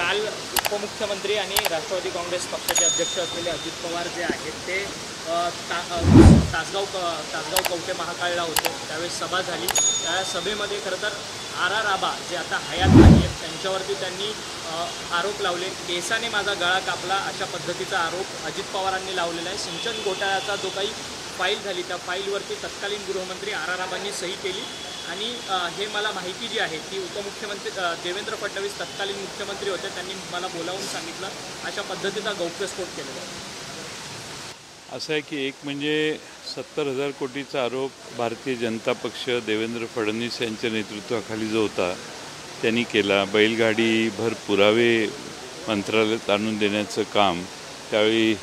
काल उपमुख्यमंत्री आणि राष्ट्रवादी काँग्रेस पक्षाचे अध्यक्ष असलेले अजित पवार जे आहेत ते तासगाव कवठे महाकाळला होते। त्यावेळेस सभा झाली। त्या सभेमध्ये खरं तर आर आबा जे आता हयात नाही आहेत त्यांच्यावरती त्यांनी आरोप लावले। केसाने माझा गळा कापला अशा पद्धतीचा आरोप अजित पवारांनी लावलेला आहे। सिंचन घोटाळ्याचा जो काही फाईल झाली त्या फाईलवरती तत्कालीन गृहमंत्री आर आबांनी सही केली आणि हे मला माहिती जी आहे ती उपमुख्यमंत्री देवेंद्र फडणवीस तत्कालीन मुख्यमंत्री होते त्यांनी मला बोलावून सांगितलं। अशा पद्धतीचा गौप्यस्फोट केलेला आहे। असं आहे की एक म्हणजे 70,000 कोटीचा आरोप भारतीय जनता पक्ष देवेंद्र फडणवीस यांच्या नेतृत्वाखाली जो होता त्यांनी केला। बैलगाडीभर पुरावे मंत्रालयात आणून देण्याचं काम त्यावेळी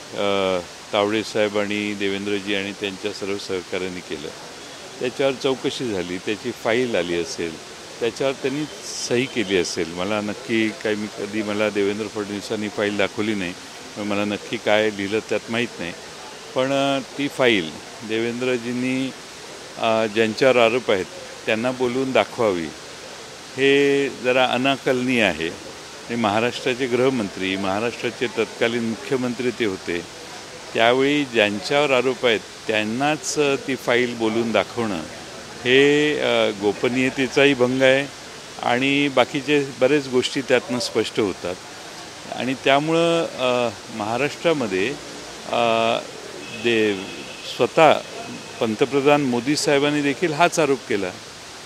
तावडे साहेब आणि देवेंद्रजी आणि त्यांच्या सर्व सहकार्यांनी केलं। त्याच्यावर चौकशी झाली, त्याची फाईल आली असेल, त्याच्यावर त्यांनी सही केली असेल। मला नक्की काय मला देवेंद्र फडणवीसांनी फाईल दाखवली नाही, मला नक्की काय लिहिलं त्यात माहीत नाही। पण ती फाईल देवेंद्रजींनी ज्यांच्यावर आरोप आहेत त्यांना बोलवून दाखवावी हे जरा अनाकलनीय आहे। आणि महाराष्ट्राचे गृहमंत्री, महाराष्ट्राचे तत्कालीन मुख्यमंत्री ते होते, त्यावेळी ज्यांच्यावर आरोप आहेत त्यांनाच ती फाईल बोलून दाखवणं हे गोपनीयतेचाही भंग आहे आणि बाकीचे बरेच गोष्टी त्यातनं स्पष्ट होतात। आणि त्यामुळं महाराष्ट्रामध्ये स्वतः पंतप्रधान मोदी साहेबांनी देखील हाच आरोप केला।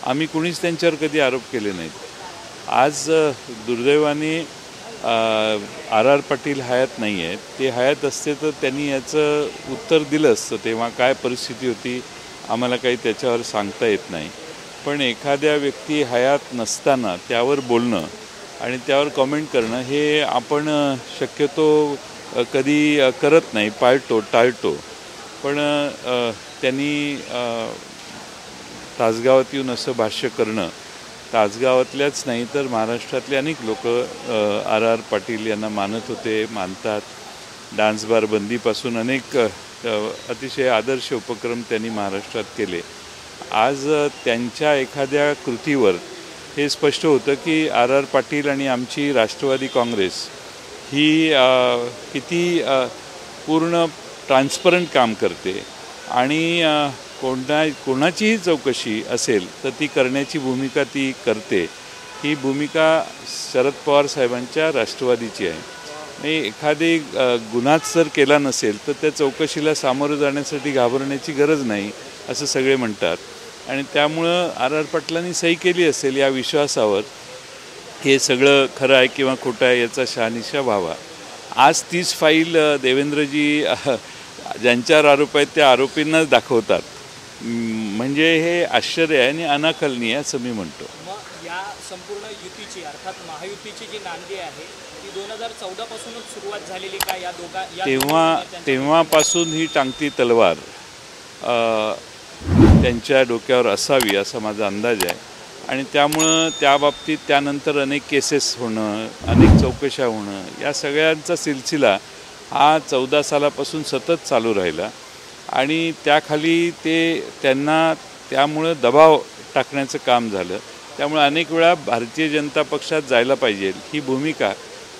आम्ही कुणीच त्यांच्यावर कधी आरोप केले नाहीत। आज दुर्दैवाने आर पाटील हयात नाही आहेत। ते हयात असते तर त्यांनी याचं उत्तर दिलं असतं। तेव्हा काय परिस्थिती होती आम्हाला काही त्याच्यावर सांगता येत नाही। पण एखाद्या व्यक्ती हयात नसताना त्यावर बोलणं आणि त्यावर कमेंट करणं हे आपण शक्यतो कधी करत नाही, टाळतो। पण त्यांनी तासगावात येऊन असं भाष्य करणं, तासगावातल्याच नाही तर महाराष्ट्रातले अनेक लोक आर पाटील यांना मानत होते, मानतात। डान्स बार बंदीपासून अनेक अतिशय आदर्श उपक्रम त्यांनी महाराष्ट्रात केले। आज त्यांच्या एखाद्या कृतीवर हे स्पष्ट होतं की आर पाटील आणि आमची राष्ट्रवादी काँग्रेस ही किती पूर्ण ट्रान्सपरंट काम करते आणि कोणाचीही चौकशी असेल तर ती करण्याची भूमिका ती करते। ही भूमिका शरद पवार साहेबांच्या राष्ट्रवादीची आहे। आणि एखादी गुन्हाच जर केला नसेल तर त्या चौकशीला सामोरं जाण्यासाठी घाबरण्याची गरज नाही असं सगळे म्हणतात। आणि त्यामुळं आर पाटलांनी सही केली असेल या विश्वासावर हे सगळं खरं आहे किंवा खोटं आहे याचा शहानिशा व्हावा। आज तीच फाईल देवेंद्रजी ज्यांच्यावर आरोप आहेत त्या आरोपींनाच दाखवतात म्हणजे हे आश्चर्य आहे आणि अनाकलनीय असं मी म्हणतो। मग या संपूर्ण युतीची अर्थात महायुतीची जी नांदी आहे ती 2014 पासूनच सुरुवात झालेली का? या तेव्हापासून ही टांगती तलवार त्यांच्या डोक्यावर असावी असा माझा अंदाज आहे। आणि त्यामुळं त्या बाबतीत त्यानंतर अनेक केसेस होणं, अनेक चौकशा होणं, या सगळ्यांचा सिलसिला हा 14 सालापासून सतत चालू राहिला। आणि त्याखाली त्यांना त्यामुळं दबाव टाकण्याचं काम झालं। त्यामुळे अनेक वेळा भारतीय जनता पक्षात जायला पाहिजे ही भूमिका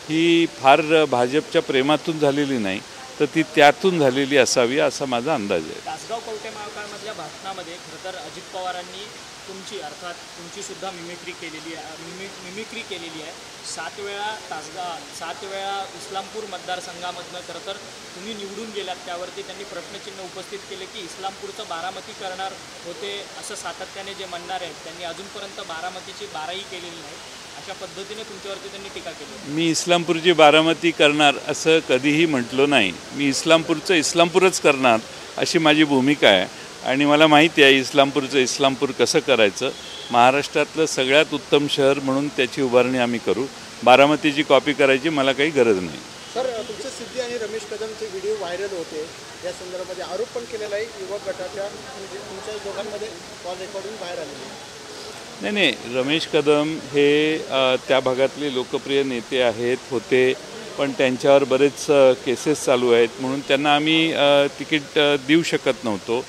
ही फार भाजपच्या प्रेमातून झालेली नाही तर ती त्यातून झालेली असावी असा माझा अंदाज आहे। तासगाव कवठे महाकाळमधल्या भाषणामध्ये खरं तर अजित पवारांनी तुमची सुद्धा मिमिक्री केलेली आहे। 7 वेळा इस्लामपूर मतदारसंघामधनं खरं तर तुम्ही निवडून गेलात त्यावरती त्यांनी प्रश्नचिन्ह उपस्थित केले की इस्लामपूरचं बारामती करणार होते असं सातत्याने जे म्हणणार आहेत त्यांनी अजूनपर्यंत बारामतीची 12ही केलेली नाही। अशा पद्धतीने तुमच्यावरती त्यांनी टीका केली। मी इस्लामपूरची बारामती करणार असं कधीही म्हटलो नाही। मी इस्लामपूरच करणार अशी माझी भूमिका आहे। आणि मला माहिती आहे इस्लामपूर कसं करायचं। महाराष्ट्रातलं सगळ्यात उत्तम शहर म्हणून त्याची उभारणी आम्ही करू। बारामतीची कॉपी करायची मला काही गरज नाही। सर, तुमचे सिद्धी आणि रमेश कदमचे व्हिडिओ व्हायरल होते, या संदर्भामध्ये आरोप पण केलेला आहे युवक गटाच्या, म्हणजे तुमच्या दोघांमध्ये कॉल रेकॉर्डिंग बाहेर आलेली नाही, रमेश कदम हे त्या भागातले लोकप्रिय नेते होते, पण त्यांच्यावर बरेच केसेस चालू आहेत म्हणून त्यांना आम्ही तिकीट देऊ शकत नव्हतो।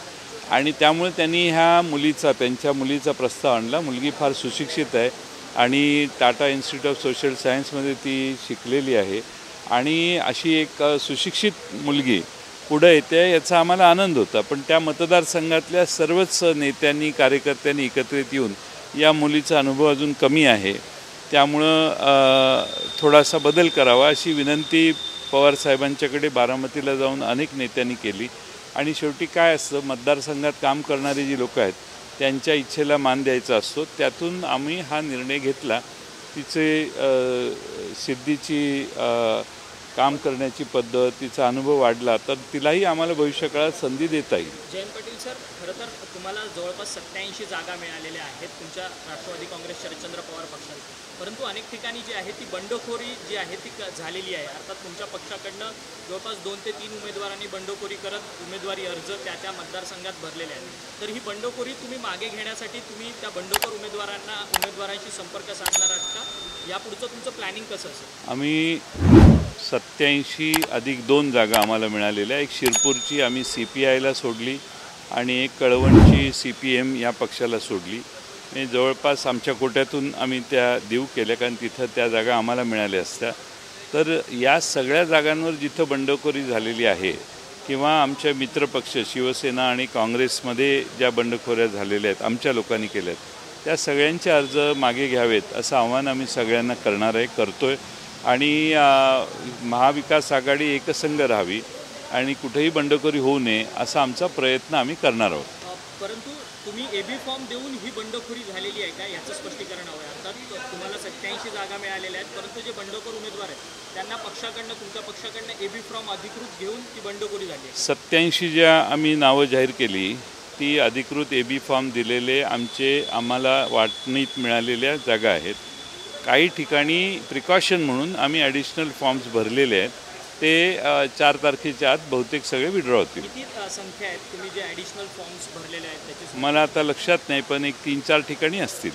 आणि त्यामुळे त्यांनी त्यांच्या मुलीचा प्रस्ताव आणला। मुलगी फार सुशिक्षित आहे आणि टाटा इन्स्टिट्यूट ऑफ सोशल सायन्समध्ये ती शिकलेली आहे आणि अशी एक सुशिक्षित मुलगी पुढं येते याचा आम्हाला आनंद होता. पण त्या मतदारसंघातल्या सर्वच नेत्यांनी कार्यकर्त्यांनी एकत्रित येऊन या मुलीचा अनुभव अजून कमी आहे, त्यामुळं थोडासा बदल करावा अशी विनंती पवारसाहेबांच्याकडे बारामतीला जाऊन अनेक नेत्यांनी केली. आणि शेवटी काय असतं, मतदारसंघात काम करणारी जी लोकं आहेत त्यांच्या इच्छेला मान द्यायचा असतो. त्यातून आम्ही हा निर्णय घेतला. तिचे सिद्धीची काम करण्याची पद्धत, तिचा अनुभव वाढला तर तिलाही आम्हाला भविष्यकाळात संधी देता येईल. जयंत पाटील सर, खरं तर तुम्हाला जवळपास 87 जागा मिळालेल्या आहेत तुमच्या राष्ट्रवादी काँग्रेस शरदचंद्र पवार पक्षात, परंतु अनेक ठिकाणी जी आहे ती बंडखोरी जी आहे ती झालेली आहे. अर्थात तुमच्या पक्षाकडनं जवळपास 2 ते 3 उमेदवारांनी बंडखोरी करत उमेदवारी अर्ज त्या मतदारसंघात भरलेले आहेत. तर ही बंडखोरी तुम्ही मागे घेण्यासाठी तुम्ही त्या बंडखोर उमेदवारांशी संपर्क साधणार आहात का? यापुढचं तुमचं प्लॅनिंग कसं असेल? आम्ही 87+2 जागा आम्हाला मिळालेल्या. एक शिरपूरची आम्ही CPIला सोडली आणि एक कळवणची CPM या पक्षाला सोडली. जवळपास आमच्या कोट्यातून आम्ही त्या देऊ केल्या, कारण तिथं त्या जागा आम्हाला मिळाल्या असत्या. तर या सगळ्या जागांवर जिथं बंडखोरी झालेली आहे किंवा आमच्या मित्रपक्ष शिवसेना आणि काँग्रेसमध्ये ज्या बंडखोऱ्या झालेल्या आहेत आमच्या लोकांनी केल्या आहेत, त्या सगळ्यांचे अर्ज मागे घ्यावेत असं आव्हान आम्ही सगळ्यांना करतोय. आणि महाविकास आघाडी एकसंघ राहावी आणि कुठेही बंडखोरी होऊ नये असा आमचा प्रयत्न आम्ही करणार आहोत. परंतु तुम्ही AB फॉर्म देऊन ही बंडखोरी झालेली आहे का याचं स्पष्टीकरण हवं आहे. अर्थात तुम्हाला 87 जागा मिळालेल्या आहेत, परंतु जे बंडखोर उमेदवार आहेत त्यांना तुमच्या पक्षाकडनं AB फॉर्म अधिकृत घेऊन ती बंडखोरी झाली आहे. 87 ज्या आम्ही नावं जाहीर केली ती अधिकृत AB फॉर्म दिलेले आम्हाला वाटणीत मिळालेल्या जागा आहेत. काही ठिकाणी प्रिकॉशन म्हणून आम्ही ॲडिशनल फॉर्म्स भरलेले आहेत, ते 4 तारखेच्या आत बहुतेक सगळे विड्रॉ होतील. किती संख्या आहेत तुम्ही जे ॲडिशनल फॉर्म्स भरलेले आहेत त्याची? मला आता लक्षात नाही, पण एक 3-4 ठिकाणी असतील.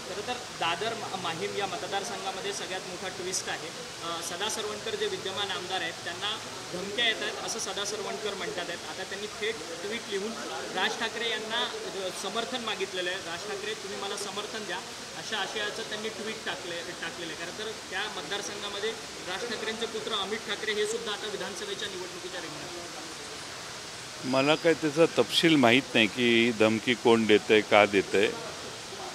खरं तर दादर माहीम या मतदारसंघामध्ये सगळ्यात मोठा ट्विस्ट आहे. सदा सरवणकर जे विद्यमान आमदार आहेत त्यांना धमक्या येत आहेत असं सदा सरवणकर म्हणतात आहेत. आता त्यांनी थेट ट्विट लिहून राज ठाकरे यांना समर्थन मागितलेलं आहे. राज ठाकरे तुम्ही मला समर्थन द्या अशा आशयाचं त्यांनी ट्विट टाकलेलं आहे. खरं तर त्या मतदारसंघामध्ये राज ठाकरेंचे पुत्र अमित ठाकरे हे सुद्धा आता विधानसभेच्या निवडणुकीच्या रिंगणात. मला काय त्याचा तपशील माहीत नाही की धमकी कोण देतं आहे, का देतं आहे,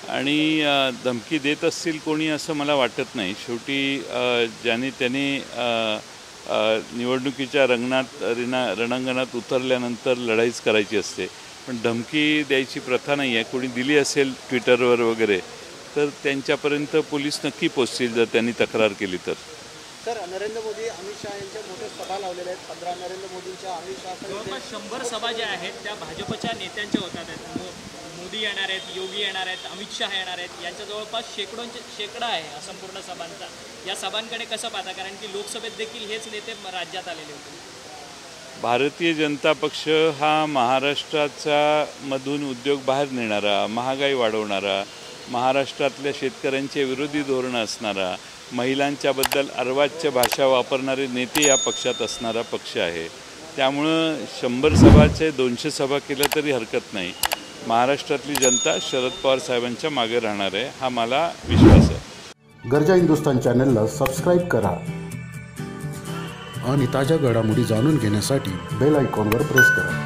आणि धमकी देत असतील कोणी असं मला वाटत नाही. शेवटी त्याने निवडणुकीच्या रणांगणात उतरल्यानंतर लढाईच करायची असते, पण धमकी द्यायची प्रथा नाही आहे. कोणी दिली असेल ट्विटरवर वगैरे तर त्यांच्यापर्यंत पोलीस नक्की पोचतील जर त्यांनी तक्रार केली तर. सर, नरेंद्र मोदी अमित शहा यांच्या मोठ्या सभा लावलेल्या आहेत. 15 नरेंद्र मोदींच्या अमित शहा जवळपास 100 सभा ज्या आहेत त्या भाजपच्या नेत्यांच्या होतात आहेत. मोदी येणार आहेत, योगी येणार आहेत, अमित शहा येणार आहेत. यांच्या जवळपास शेकडा आहे असंपूर्ण सभांचा. या सभांकडे कसं पाहता, कारण की लोकसभेत देखील हेच नेते राज्यात आलेले होते. भारतीय जनता पक्ष हा महाराष्ट्राचा मधून उद्योग बाहेर नेणारा, महागाई वाढवणारा, महाराष्ट्रातल्या शेतकऱ्यांचे विरोधी धोरणं असणारा, महिलांच्याबद्दल अर्वाच्य भाषा वापरणारे नेते या पक्षात असणारा पक्ष आहे. त्यामुळं 100 सभाचे 200 सभा केल्या तरी हरकत नाही. महाराष्ट्रातली जनता शरद पवार साहेबांच्या मागे राहणार आहे हा मला विश्वास आहे. गरजा हिंदुस्तान चॅनलला सबस्क्राईब करा आणि ताज्या घडामोडी जाणून घेण्यासाठी बेल आयकॉनवर प्रेस करा.